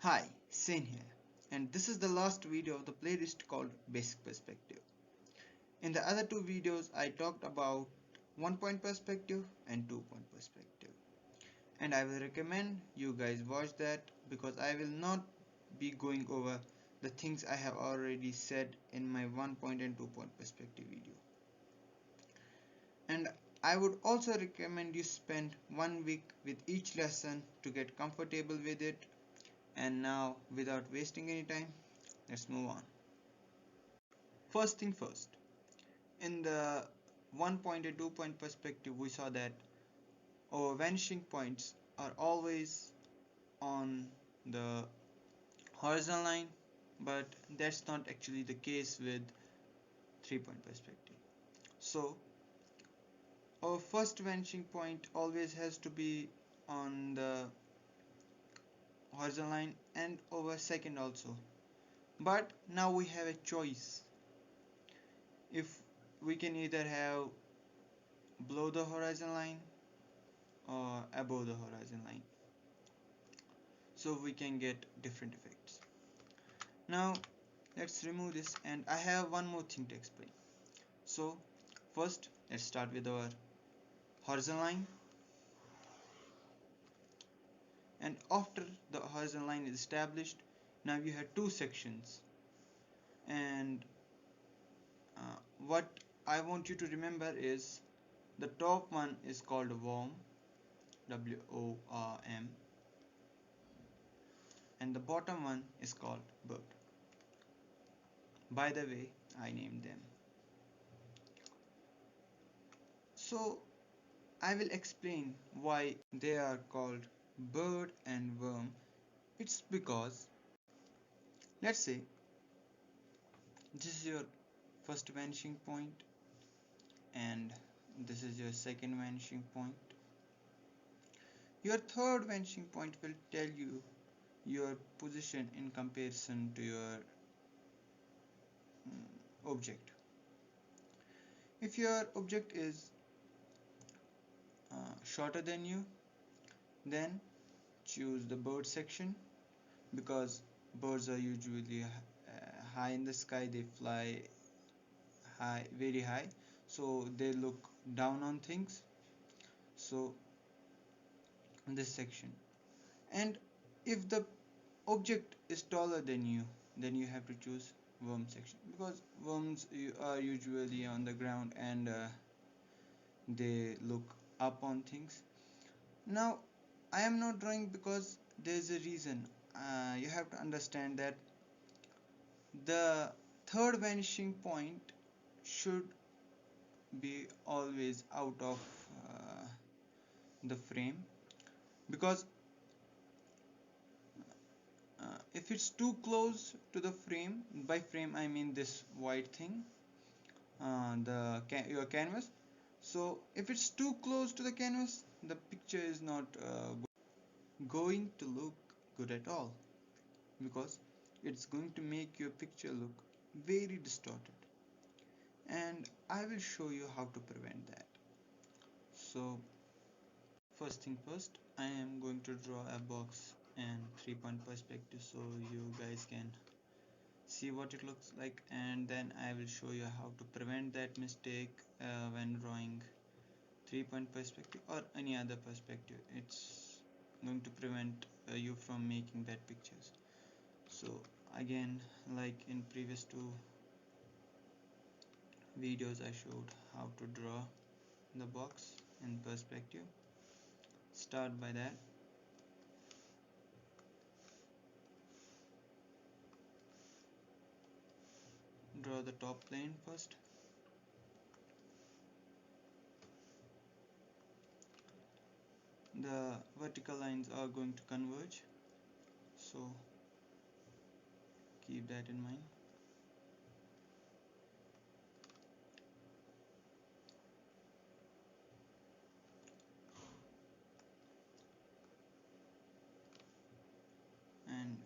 Hi, Sane here, and this is the last video of the playlist called Basic Perspective. In the other two videos, I talked about 1 point perspective and 2 point perspective, and I will recommend you guys watch that because I will not be going over the things I have already said in my 1 point and 2 point perspective video. And I would also recommend you spend 1 week with each lesson to get comfortable with it. And now, without wasting any time, let's move on. First thing first, in the 1 point and 2 point perspective, we saw that our vanishing points are always on the horizontal line, but that's not actually the case with 3 point perspective. So, our first vanishing point always has to be on the horizontal line and our second also. But now we have a choice. If we can either have below the horizon line or above the horizon line, so we can get different effects. Now let's remove this, and I have one more thing to explain. So first let's start with our horizon line, and after the horizon line is established, now you have two sections, and what I want you to remember is the top one is called worm, WORM, and the bottom one is called bird. By the way, I named them. So I will explain why they are called bird and worm. It's because, let's say, this is your first vanishing point and this is your second vanishing point. Your third vanishing point will tell you your position in comparison to your object. If your object is shorter than you, then choose the bird section, because birds are usually high in the sky. They fly high, very high, so they look down on things. So in this section, and if the object is taller than you, then you have to choose worm section, because worms are usually on the ground and they look up on things. Now I am not drawing because there is a reason. You have to understand that the third vanishing point should be always out of the frame, because if it's too close to the frame, by frame I mean this white thing, your canvas. So if it's too close to the canvas, the picture is not going to look good at all, because it's going to make your picture look very distorted, and I will show you how to prevent that. So first thing first, I am going to draw a box and 3 point perspective so you guys can see what it looks like, and then I will show you how to prevent that mistake when drawing 3 point perspective or any other perspective. It's going to prevent you from making bad pictures. So again, like in previous two videos, I showed how to draw the box in perspective. Start by that. Draw the top plane first. The vertical lines are going to converge, so keep that in mind. And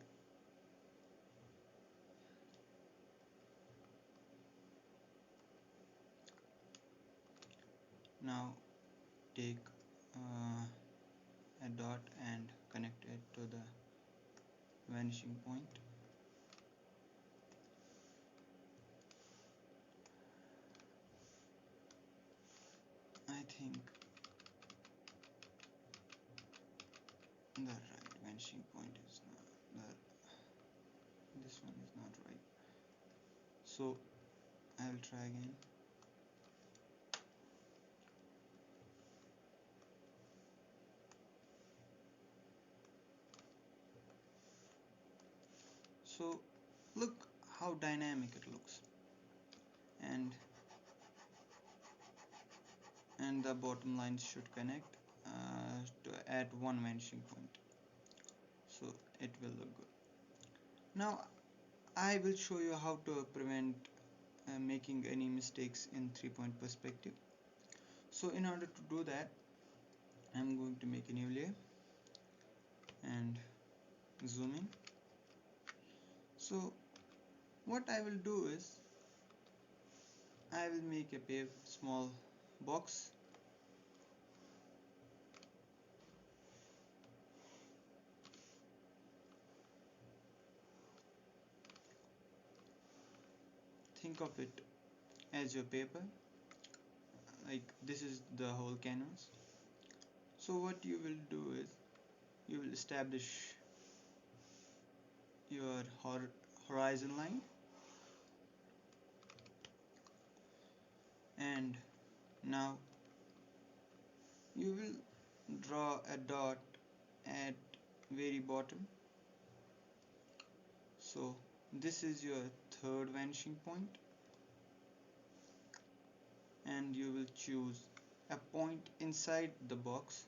now take a dot and connect it to the vanishing point. I think the right vanishing point is not this one is not right, so I will try again. So look how dynamic it looks, and the bottom lines should connect to at one vanishing point, so it will look good. Now I will show you how to prevent making any mistakes in 3-point perspective. So in order to do that, I'm going to make a new layer and zoom in. So what I will do is I will make a small box, think of it as your paper, like this is the whole canvas. So what you will do is you will establish your horizon line, and now you will draw a dot at very bottom. So this is your third vanishing point, and you will choose a point inside the box,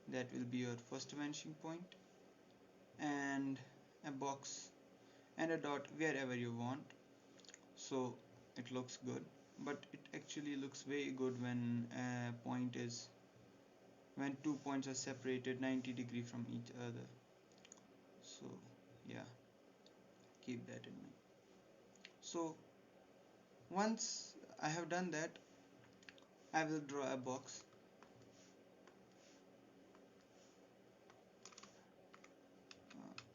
that will be your first vanishing point, and a box and a dot wherever you want. So it looks good, but it actually looks very good when when 2 points are separated 90 degrees from each other. So yeah, keep that in mind. So once I have done that, I will draw a box.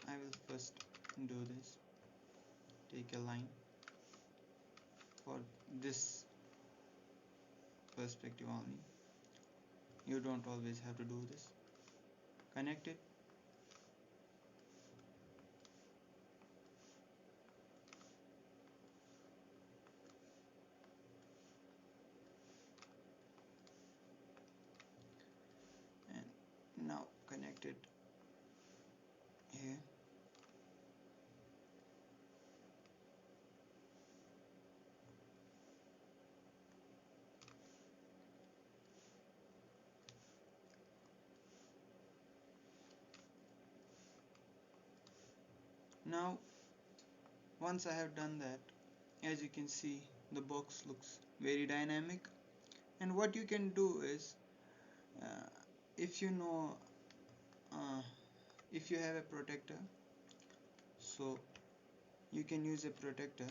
I will first do this, take a line for this perspective only. You don't always have to do this. Connect it, and now connect it here. Now once I have done that, as you can see, the box looks very dynamic. And what you can do is, uh, if you know uh, if you have a protector, so you can use a protector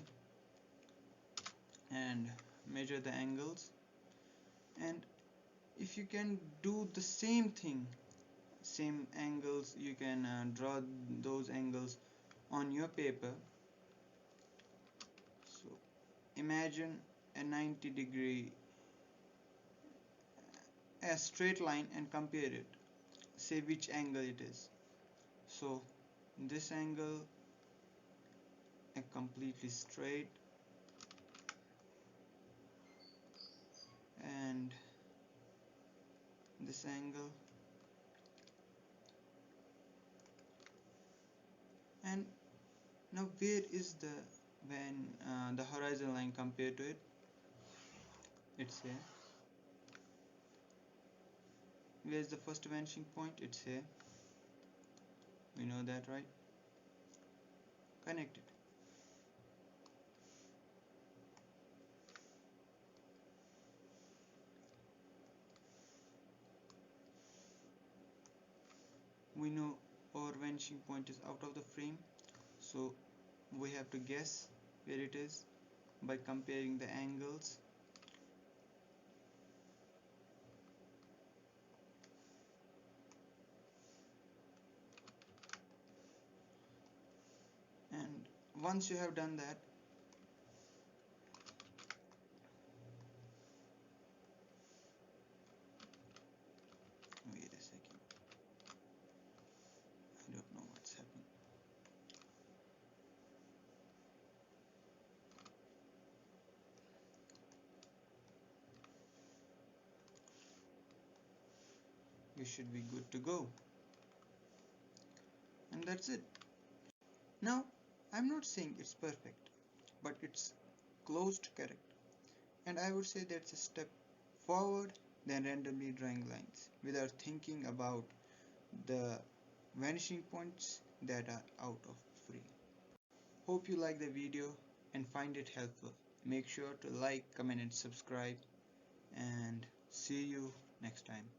and measure the angles, and if you can do the same thing, same angles, you can draw those angles on your paper. So imagine a 90-degree a straight line and compare it, say which angle it is. So this angle a completely straight, and this angle, and now where is the horizon line compared to it? It's here. Where's the first vanishing point? It's here. We know that, right? Connect it. We know our vanishing point is out of the frame, so we have to guess where it is by comparing the angles. once you have done that, wait a second, I don't know what's happening. We should be good to go. And that's it. Now, I'm not saying it's perfect, but it's close to correct. And I would say that's a step forward than randomly drawing lines without thinking about the vanishing points that are out of frame. Hope you like the video and find it helpful. Make sure to like, comment and subscribe, and see you next time.